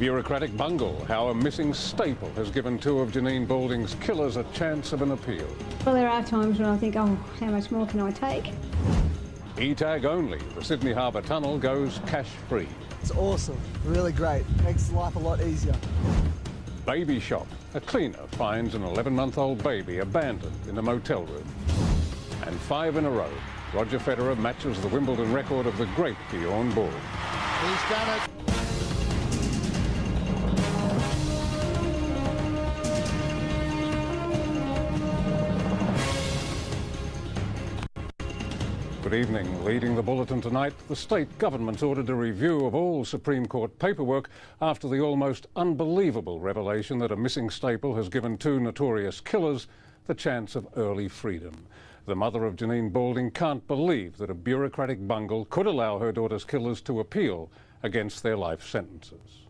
Bureaucratic bungle, how a missing staple has given two of Jaynie Balding's killers a chance of an appeal. Well, there are times when I think, oh, how much more can I take? E-tag only, the Sydney Harbour Tunnel goes cash-free. It's awesome, really great, makes life a lot easier. Baby shop, a cleaner finds an 11-month-old baby abandoned in a motel room. And 5 in a row, Roger Federer matches the Wimbledon record of the great Bjorn Borg. He's done it. Good evening. Leading the bulletin tonight, the state government's ordered a review of all Supreme Court paperwork after the almost unbelievable revelation that a missing staple has given two notorious killers the chance of early freedom. The mother of Jaynie Balding can't believe that a bureaucratic bungle could allow her daughter's killers to appeal against their life sentences.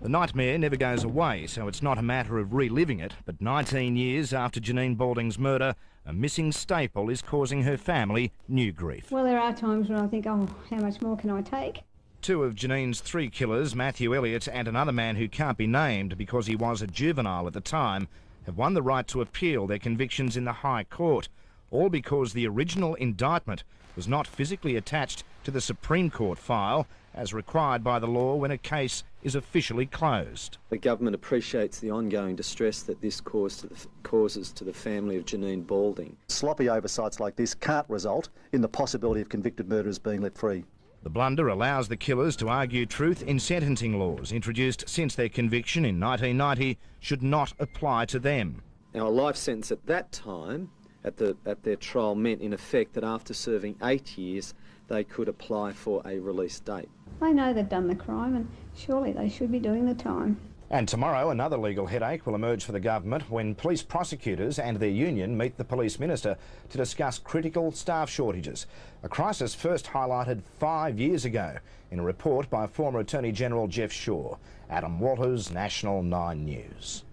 The nightmare never goes away, so it's not a matter of reliving it. But 19 years after Jaynie Balding's murder, a missing staple is causing her family new grief. Well, there are times when I think, oh, how much more can I take? Two of Janine's 3 killers, Matthew Elliott and another man who can't be named because he was a juvenile at the time, have won the right to appeal their convictions in the High Court, all because the original indictment was not physically attached to the Supreme Court file as required by the law when a case is officially closed. The government appreciates the ongoing distress that this causes to the family of Jaynie Balding. Sloppy oversights like this can't result in the possibility of convicted murderers being let free. The blunder allows the killers to argue truth in sentencing laws introduced since their conviction in 1990 should not apply to them. Now, a life sentence at that time, at their trial, meant in effect that after serving 8 years, they could apply for a release date. They know they've done the crime and surely they should be doing the time. And tomorrow, another legal headache will emerge for the government when police prosecutors and their union meet the police minister to discuss critical staff shortages, a crisis first highlighted 5 years ago in a report by former Attorney-General Jeff Shaw. Adam Walters, National 9 News.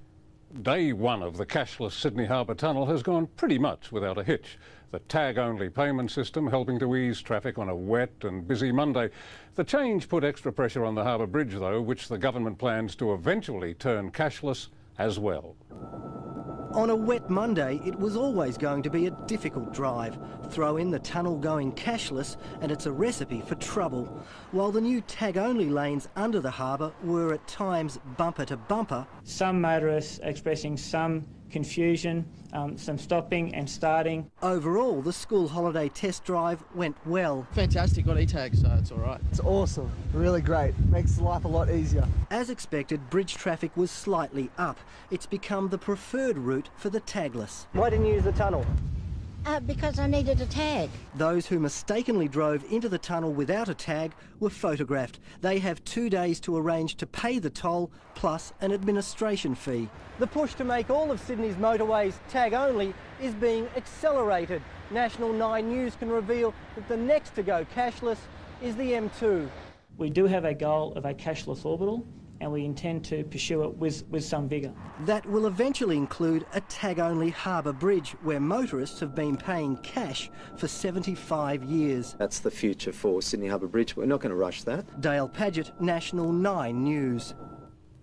Day one of the cashless Sydney Harbour Tunnel has gone pretty much without a hitch. The tag-only payment system helping to ease traffic on a wet and busy Monday. The change put extra pressure on the Harbour Bridge, though, which the government plans to eventually turn cashless as well. On a wet Monday, it was always going to be a difficult drive. Throw in the tunnel going cashless and it's a recipe for trouble. While the new tag-only lanes under the harbour were at times bumper to bumper. Some motorists expressing some confusion, some stopping and starting. Overall, the school holiday test drive went well. Fantastic, got E-tag, so it's all right. It's awesome, really great, makes life a lot easier. As expected, bridge traffic was slightly up. It's become the preferred route for the tagless. Why didn't you use the tunnel? Because I needed a tag. Those who mistakenly drove into the tunnel without a tag were photographed. They have 2 days to arrange to pay the toll plus an administration fee. The push to make all of Sydney's motorways tag-only is being accelerated. National 9 News can reveal that the next to go cashless is the M2. We do have a goal of a cashless orbital, and we intend to pursue it with some vigour. That will eventually include a tag-only harbour bridge where motorists have been paying cash for 75 years. That's the future for Sydney Harbour Bridge. We're not going to rush that. Dale Padgett, National 9 News.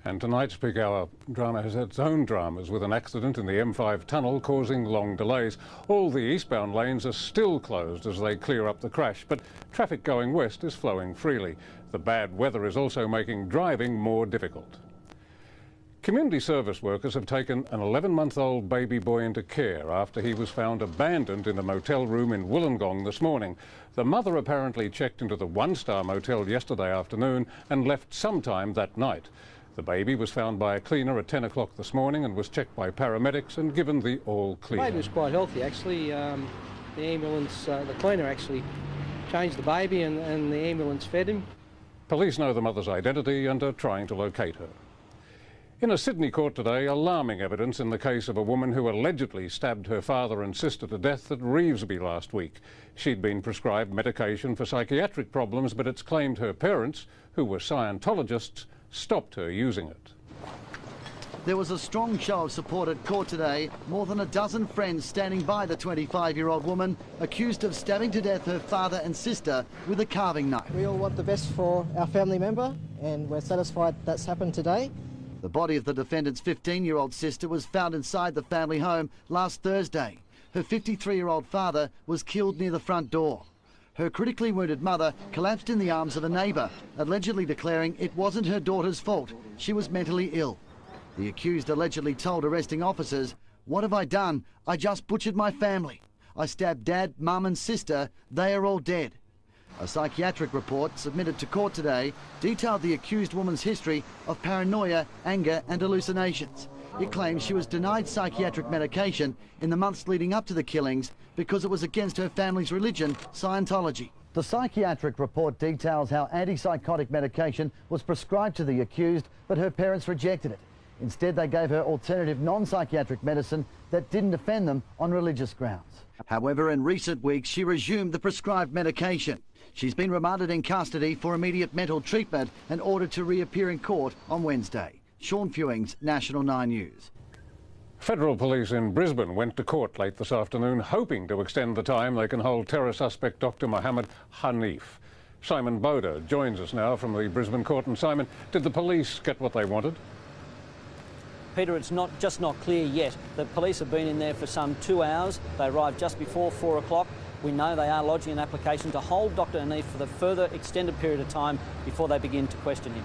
And tonight's peak hour drama has its own dramas, with an accident in the M5 tunnel causing long delays. All the eastbound lanes are still closed as they clear up the crash, but traffic going west is flowing freely. The bad weather is also making driving more difficult. Community service workers have taken an 11-month-old baby boy into care after he was found abandoned in a motel room in Wollongong this morning. The mother apparently checked into the one-star motel yesterday afternoon and left sometime that night. The baby was found by a cleaner at 10 o'clock this morning and was checked by paramedics and given the all clear. The baby was quite healthy, actually. The ambulance, the cleaner actually changed the baby and the ambulance fed him. Police know the mother's identity and are trying to locate her. In a Sydney court today, alarming evidence in the case of a woman who allegedly stabbed her father and sister to death at Revesby last week. She'd been prescribed medication for psychiatric problems, but it's claimed her parents, who were Scientologists, stopped her using it. There was a strong show of support at court today. More than a dozen friends standing by the 25-year-old woman accused of stabbing to death her father and sister with a carving knife. We all want the best for our family member, and we're satisfied that's happened today. The body of the defendant's 15-year-old sister was found inside the family home last Thursday. Her 53-year-old father was killed near the front door. Her critically wounded mother collapsed in the arms of a neighbour, allegedly declaring it wasn't her daughter's fault. She was mentally ill. The accused allegedly told arresting officers, "What have I done? I just butchered my family. I stabbed Dad, Mum and sister. They are all dead." A psychiatric report submitted to court today detailed the accused woman's history of paranoia, anger and hallucinations. It claims she was denied psychiatric medication in the months leading up to the killings because it was against her family's religion, Scientology. The psychiatric report details how antipsychotic medication was prescribed to the accused, but her parents rejected it. Instead, they gave her alternative non-psychiatric medicine that didn't offend them on religious grounds. However, in recent weeks, she resumed the prescribed medication. She's been remanded in custody for immediate mental treatment and ordered to reappear in court on Wednesday. Sean Fewings, National 9 News. Federal police in Brisbane went to court late this afternoon, hoping to extend the time they can hold terror suspect Dr Mohammed Hanif. Simon Boda joins us now from the Brisbane court. And Simon, did the police get what they wanted? Peter, it's not clear yet. The police have been in there for some 2 hours. They arrived just before 4 o'clock. We know they are lodging an application to hold Dr Hanif for the further extended period of time before they begin to question him.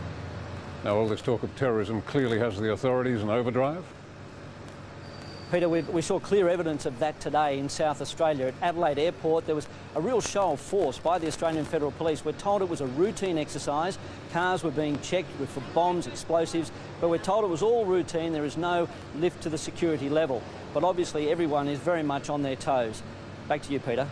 Now, all this talk of terrorism clearly has the authorities in overdrive. Peter, we saw clear evidence of that today in South Australia. At Adelaide Airport, there was a real show of force by the Australian Federal Police. We're told it was a routine exercise. Cars were being checked for bombs, explosives, but we're told it was all routine. There is no lift to the security level. But obviously everyone is very much on their toes. Back to you, Peter.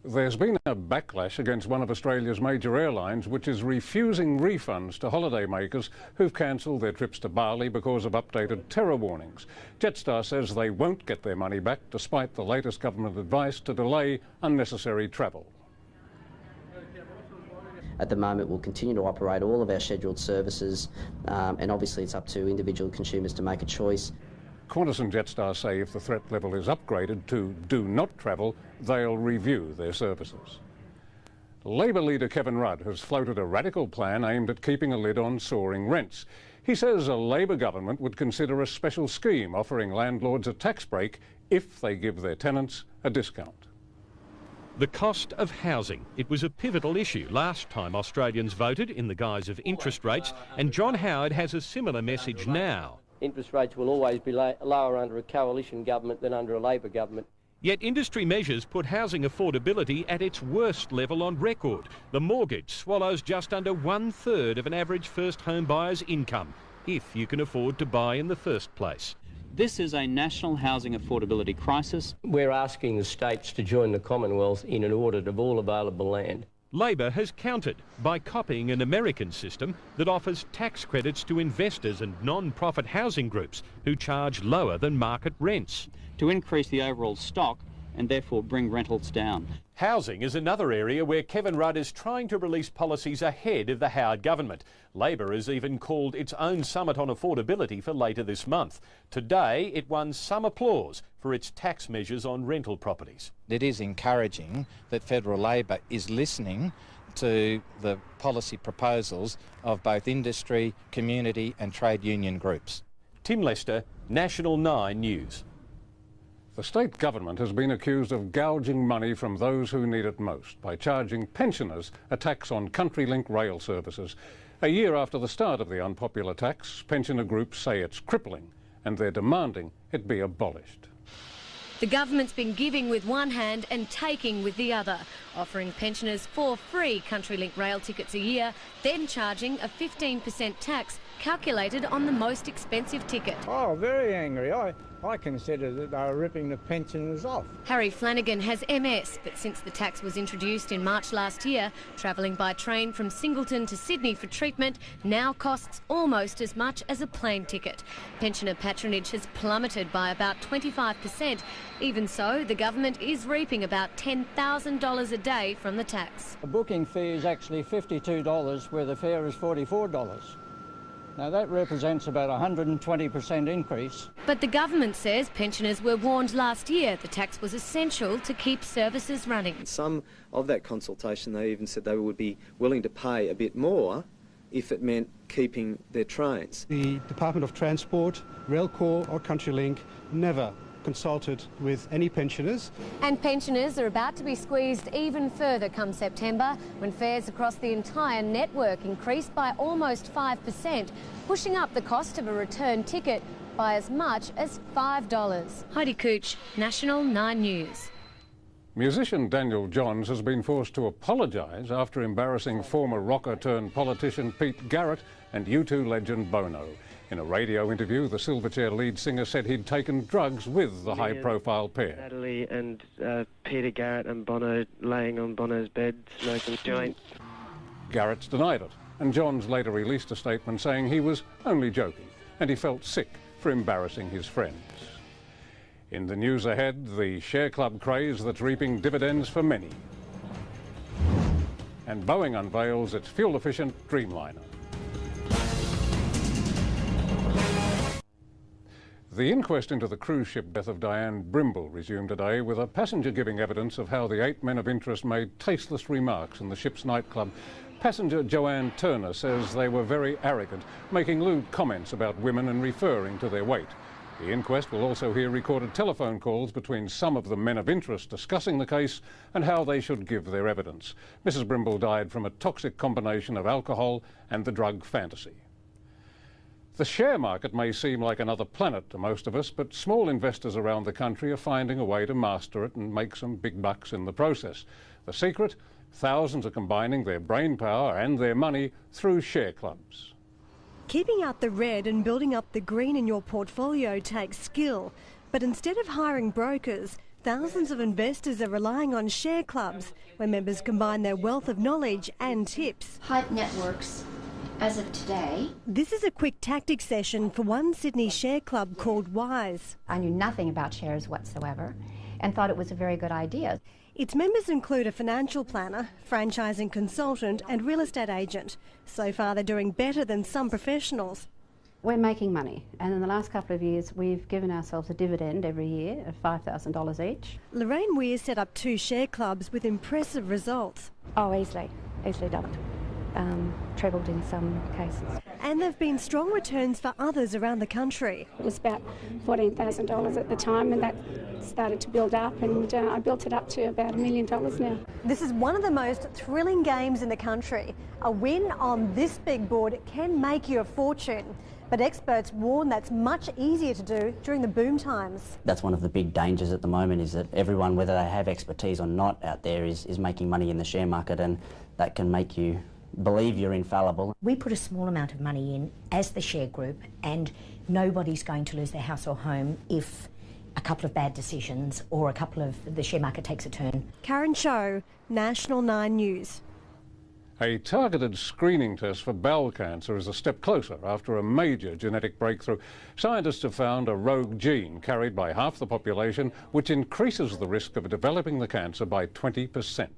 There's been a backlash against one of Australia's major airlines, which is refusing refunds to holidaymakers who've cancelled their trips to Bali because of updated terror warnings. Jetstar says they won't get their money back despite the latest government advice to delay unnecessary travel. At the moment, we'll continue to operate all of our scheduled services, and obviously it's up to individual consumers to make a choice. Qantas and Jetstar say if the threat level is upgraded to do not travel, they'll review their services. Labor leader Kevin Rudd has floated a radical plan aimed at keeping a lid on soaring rents. He says a Labor government would consider a special scheme offering landlords a tax break if they give their tenants a discount. The cost of housing. It was a pivotal issue last time Australians voted in the guise of interest rates, and John Howard has a similar message now. Interest rates will always be lower under a coalition government than under a Labor government. Yet industry measures put housing affordability at its worst level on record. The mortgage swallows just under 1/3 of an average first home buyer's income, if you can afford to buy in the first place. This is a national housing affordability crisis. We're asking the states to join the Commonwealth in an audit of all available land. Labor has countered by copying an American system that offers tax credits to investors and non-profit housing groups who charge lower than market rents. To increase the overall stock and therefore bring rentals down. Housing is another area where Kevin Rudd is trying to release policies ahead of the Howard government. Labor has even called its own summit on affordability for later this month. Today it won some applause for its tax measures on rental properties. It is encouraging that Federal Labor is listening to the policy proposals of both industry, community and trade union groups. Tim Lester, National 9 News. The state government has been accused of gouging money from those who need it most by charging pensioners a tax on CountryLink rail services. A year after the start of the unpopular tax, pensioner groups say it's crippling and they're demanding it be abolished. The government's been giving with one hand and taking with the other, offering pensioners 4 free CountryLink rail tickets a year, then charging a 15% tax calculated on the most expensive ticket. Oh, very angry. I consider that they were ripping the pensioners off. Harry Flanagan has MS, but since the tax was introduced in March last year, travelling by train from Singleton to Sydney for treatment now costs almost as much as a plane ticket. Pensioner patronage has plummeted by about 25%. Even so, the government is reaping about $10,000 a day from the tax. The booking fee is actually $52, where the fare is $44. Now that represents about a 120% increase. But the government says pensioners were warned last year the tax was essential to keep services running. Some of that consultation, they even said they would be willing to pay a bit more if it meant keeping their trains. The Department of Transport, Railcorp or CountryLink never consulted with any pensioners. And pensioners are about to be squeezed even further come September when fares across the entire network increased by almost 5%, pushing up the cost of a return ticket by as much as $5. Heidi Cooch, National 9 News. Musician Daniel Johns has been forced to apologise after embarrassing former rocker-turned-politician Pete Garrett and U2 legend Bono. In a radio interview, the Silverchair lead singer said he'd taken drugs with the high-profile pair. Natalie and Peter Garrett and Bono laying on Bono's bed, smoking joints. Garrett's denied it, and Johns later released a statement saying he was only joking, and he felt sick for embarrassing his friends. In the news ahead, the share club craze that's reaping dividends for many. And Boeing unveils its fuel-efficient Dreamliner. The inquest into the cruise ship death of Diane Brimble resumed today, with a passenger giving evidence of how the 8 men of interest made tasteless remarks in the ship's nightclub. Passenger Joanne Turner says they were very arrogant, making lewd comments about women and referring to their weight. The inquest will also hear recorded telephone calls between some of the men of interest discussing the case and how they should give their evidence. Mrs. Brimble died from a toxic combination of alcohol and the drug fantasy. The share market may seem like another planet to most of us, but small investors around the country are finding a way to master it and make some big bucks in the process. The secret? Thousands are combining their brain power and their money through share clubs. Keeping out the red and building up the green in your portfolio takes skill, but instead of hiring brokers, thousands of investors are relying on share clubs, where members combine their wealth of knowledge and tips. Hype networks. As of today. This is a quick tactics session for one Sydney share club called Wise. I knew nothing about shares whatsoever and thought it was a very good idea. Its members include a financial planner, franchising consultant and real estate agent. So far they're doing better than some professionals. We're making money, and in the last couple of years we've given ourselves a dividend every year of $5,000 each. Lorraine Weir set up 2 share clubs with impressive results. Oh, easily done it. Trebled in some cases. And there have been strong returns for others around the country. It was about $14,000 at the time, and that started to build up, and I built it up to about $1 million now. This is one of the most thrilling games in the country. A win on this big board can make you a fortune, but experts warn that's much easier to do during the boom times. That's one of the big dangers at the moment, is that everyone, whether they have expertise or not out there, is making money in the share market, and that can make you believe you're infallible. We put a small amount of money in as the share group, and nobody's going to lose their house or home if a couple of bad decisions or the share market takes a turn. Karen Cho, National 9 News. A targeted screening test for bowel cancer is a step closer after a major genetic breakthrough. Scientists have found a rogue gene carried by half the population, which increases the risk of developing the cancer by 20%.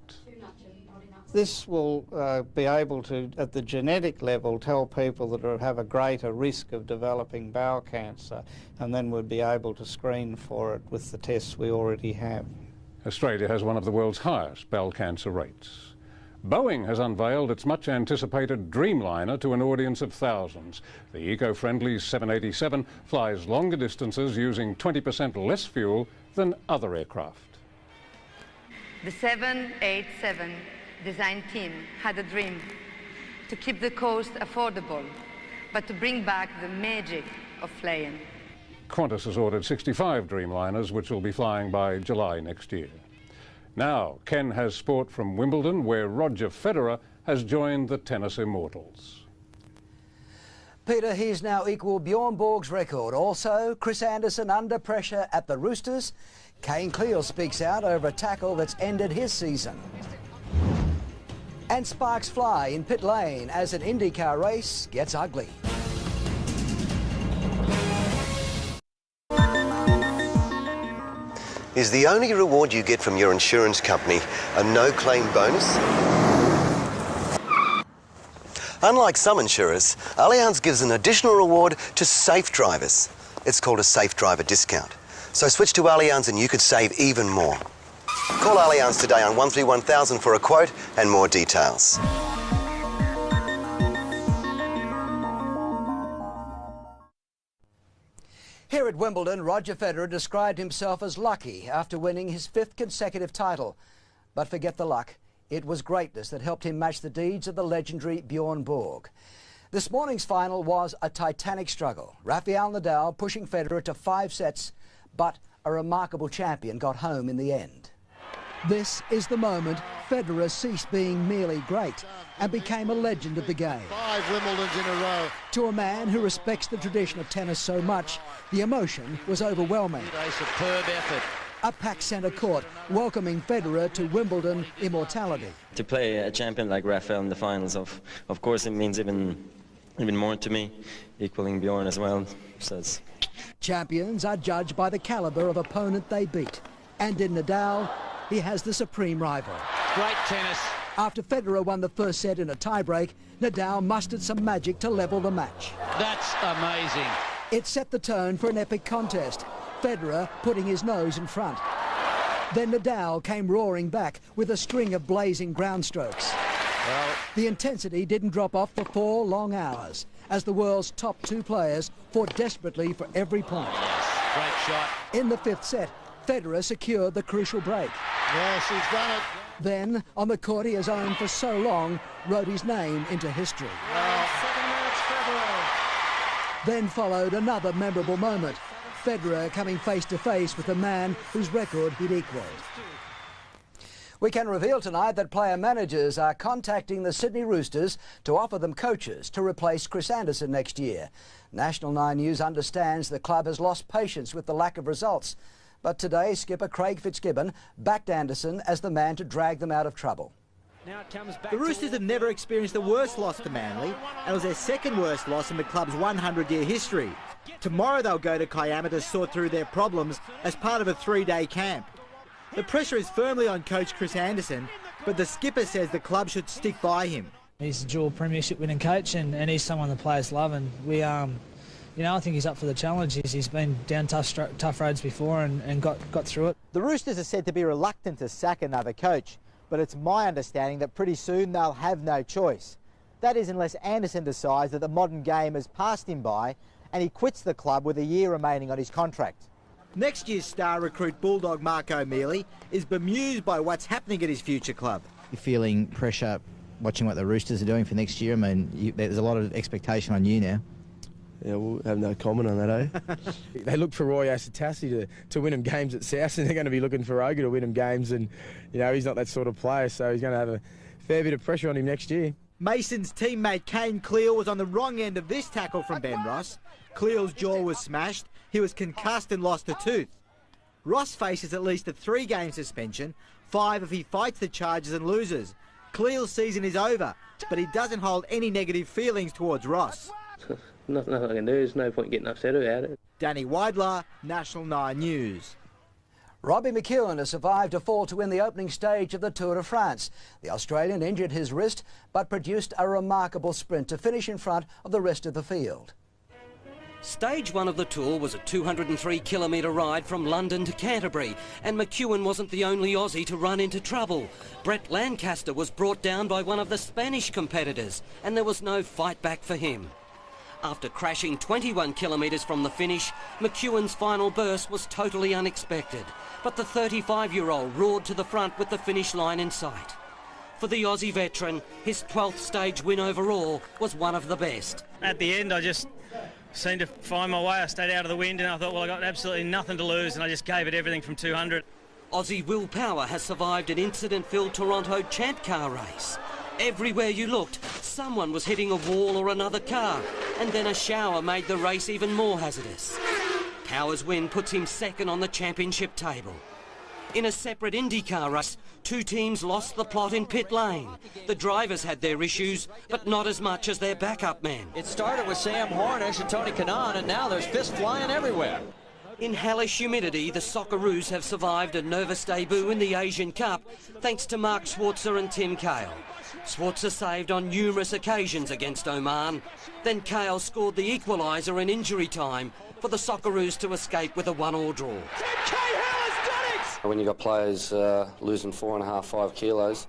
This will be able to, at the genetic level, tell people that have a greater risk of developing bowel cancer, and then we'll be able to screen for it with the tests we already have. Australia has one of the world's highest bowel cancer rates. Boeing has unveiled its much-anticipated Dreamliner to an audience of thousands. The eco-friendly 787 flies longer distances using 20% less fuel than other aircraft. The 787 design team had a dream to keep the cost affordable, but to bring back the magic of flying. Qantas has ordered 65 Dreamliners, which will be flying by July next year. Now, Ken has sport from Wimbledon, where Roger Federer has joined the tennis immortals. Peter, he's now equalled Bjorn Borg's record. Also, Chris Anderson under pressure at the Roosters. Kane Cleal speaks out over a tackle that's ended his season. And sparks fly in pit lane as an IndyCar race gets ugly. Is the only reward you get from your insurance company a no-claim bonus? Unlike some insurers, Allianz gives an additional reward to safe drivers. It's called a safe driver discount. So switch to Allianz and you could save even more. Call Allianz today on 131000 for a quote and more details. Here at Wimbledon, Roger Federer described himself as lucky after winning his 5th consecutive title. But forget the luck. It was greatness that helped him match the deeds of the legendary Bjorn Borg. This morning's final was a titanic struggle. Rafael Nadal pushing Federer to 5 sets, but a remarkable champion got home in the end. This is the moment Federer ceased being merely great and became a legend of the game. 5 Wimbledons in a row. To a man who respects the tradition of tennis so much, the emotion was overwhelming. A superb effort. A packed centre court welcoming Federer to Wimbledon immortality. To play a champion like Rafael in the finals, of course, it means even more to me, equaling Bjorn as well. So it's... Champions are judged by the calibre of opponent they beat. And in Nadal, he has the supreme rival. Great tennis. After Federer won the first set in a tiebreak, Nadal mustered some magic to level the match. That's amazing. It set the tone for an epic contest, Federer putting his nose in front. Then Nadal came roaring back with a string of blazing ground strokes. Well, the intensity didn't drop off for 4 long hours as the world's top 2 players fought desperately for every point. Yes, great shot. In the 5th set, Federer secured the crucial break. Yes, he's done it. Then, on the court he has owned for so long, wrote his name into history. Well, 7 minutes, Federer. Then followed another memorable moment, Federer coming face to face with a man whose record he'd equalled. We can reveal tonight that player managers are contacting the Sydney Roosters to offer them coaches to replace Chris Anderson next year. National 9 News understands the club has lost patience with the lack of results. But today, skipper Craig Fitzgibbon backed Anderson as the man to drag them out of trouble. The Roosters have never experienced a worse loss to Manly, and it was their 2nd worst loss in the club's 100-year history. Tomorrow they'll go to Kiama to sort through their problems as part of a 3-day camp. The pressure is firmly on coach Chris Anderson, but the skipper says the club should stick by him. He's a dual premiership winning coach, and he's someone the players love, and we I think he's up for the challenge. He's been down tough roads before and got through it. The Roosters are said to be reluctant to sack another coach, but it's my understanding that pretty soon they'll have no choice. That is unless Anderson decides that the modern game has passed him by and he quits the club with a year remaining on his contract. Next year's star recruit Bulldog Mark O'Mealy is bemused by what's happening at his future club. You're feeling pressure watching what the Roosters are doing for next year? I mean, there's a lot of expectation on you now. Yeah, we'll have no comment on that, eh? They look for Roy Asatassi to win them games at South, and they're going to be looking for Oga to win them games, and, he's not that sort of player, so he's going to have a fair bit of pressure on him next year. Mason's teammate Kane Cleal was on the wrong end of this tackle from Ben Ross. Cleal's jaw was smashed, he was concussed and lost a tooth. Ross faces at least a 3-game suspension, 5 if he fights the charges and loses. Cleal's season is over, but he doesn't hold any negative feelings towards Ross. Nothing I can do. There's no point getting upset about it. Danny Weidler, National 9 News. Robbie McEwen has survived a fall to win the opening stage of the Tour de France. The Australian injured his wrist but produced a remarkable sprint to finish in front of the rest of the field. Stage 1 of the Tour was a 203-kilometre ride from London to Canterbury, and McEwen wasn't the only Aussie to run into trouble. Brett Lancaster was brought down by one of the Spanish competitors, and there was no fight back for him. After crashing 21 kilometres from the finish, McEwen's final burst was totally unexpected, but the 35-year-old roared to the front with the finish line in sight. For the Aussie veteran, his 12th stage win overall was one of the best. At the end, I just seemed to find my way. I stayed out of the wind and I thought, well, I got absolutely nothing to lose, and I just gave it everything from 200. Aussie Will Power has survived an incident-filled Toronto Champ Car race. Everywhere you looked, someone was hitting a wall or another car, and then a shower made the race even more hazardous. Power's win puts him second on the championship table. In a separate IndyCar race, 2 teams lost the plot in pit lane. The drivers had their issues, but not as much as their backup men. It started with Sam Hornish and Tony Kanaan, and now there's fists flying everywhere. In hellish humidity, the Socceroos have survived a nervous debut in the Asian Cup thanks to Mark Schwarzer and Tim Cahill. Schwarzer saved on numerous occasions against Oman. Then Cahill scored the equaliser in injury time for the Socceroos to escape with a 1-1 draw. When you've got players losing 4.5, 5 kilos,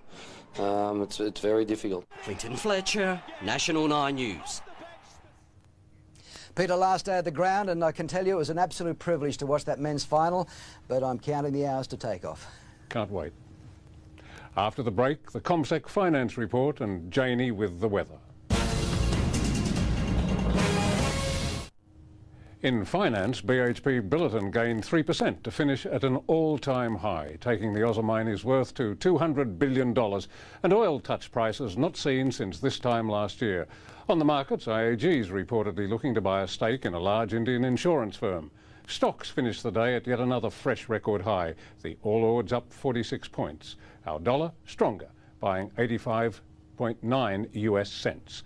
it's very difficult. Clinton Fletcher, National 9 News. Peter, last day at the ground, and I can tell you it was an absolute privilege to watch that men's final, but I'm counting the hours to take off. Can't wait. After the break, the ComSec Finance Report and Jaynie with the weather. In finance, BHP Billiton gained 3% to finish at an all-time high, taking the Australian worth to $200 billion, and oil touched prices not seen since this time last year. On the markets, IAG's reportedly looking to buy a stake in a large Indian insurance firm. Stocks finished the day at yet another fresh record high, the All Ords up 46 points. Our dollar stronger, buying 85.9 US cents.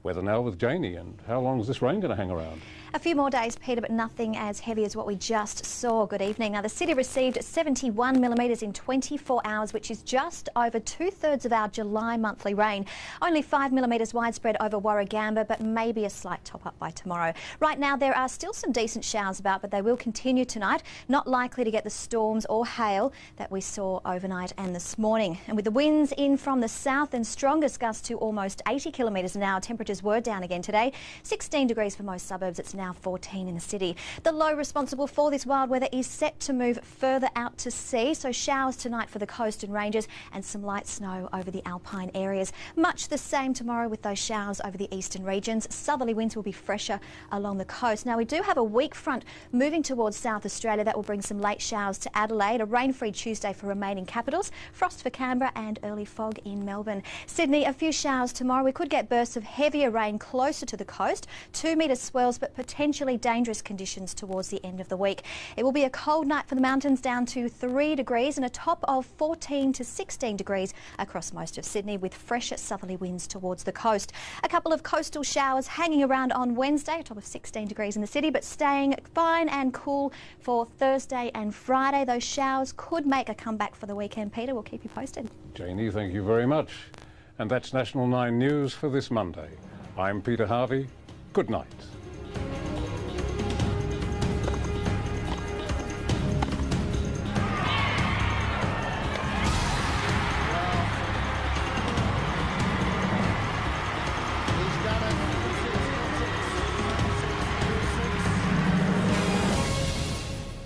Weather now with Jaynie, and how long is this rain going to hang around? A few more days, Peter, but nothing as heavy as what we just saw. Good evening. Now, the city received 71 millimetres in 24 hours, which is just over 2/3 of our July monthly rain. Only 5 millimetres widespread over Warragamba, but maybe a slight top-up by tomorrow. Right now, there are still some decent showers about, but they will continue tonight. Not likely to get the storms or hail that we saw overnight and this morning. And with the winds in from the south and strongest gusts to almost 80 kilometres an hour, temperatures were down again today. 16 degrees for most suburbs. It's now 14 in the city. The low responsible for this wild weather is set to move further out to sea, so showers tonight for the coast and ranges and some light snow over the alpine areas. Much the same tomorrow with those showers over the eastern regions. Southerly winds will be fresher along the coast. Now, we do have a weak front moving towards South Australia that will bring some late showers to Adelaide, a rain-free Tuesday for remaining capitals, frost for Canberra and early fog in Melbourne. Sydney, a few showers tomorrow. We could get bursts of heavier rain closer to the coast, 2-metre swells, but potentially dangerous conditions towards the end of the week. It will be a cold night for the mountains, down to 3 degrees and a top of 14 to 16 degrees across most of Sydney, with fresher southerly winds towards the coast. A couple of coastal showers hanging around on Wednesday, a top of 16 degrees in the city, but staying fine and cool for Thursday and Friday. Those showers could make a comeback for the weekend. Peter, we'll keep you posted. Jaynie, thank you very much. And that's National 9 News for this Monday. I'm Peter Harvey. Good night.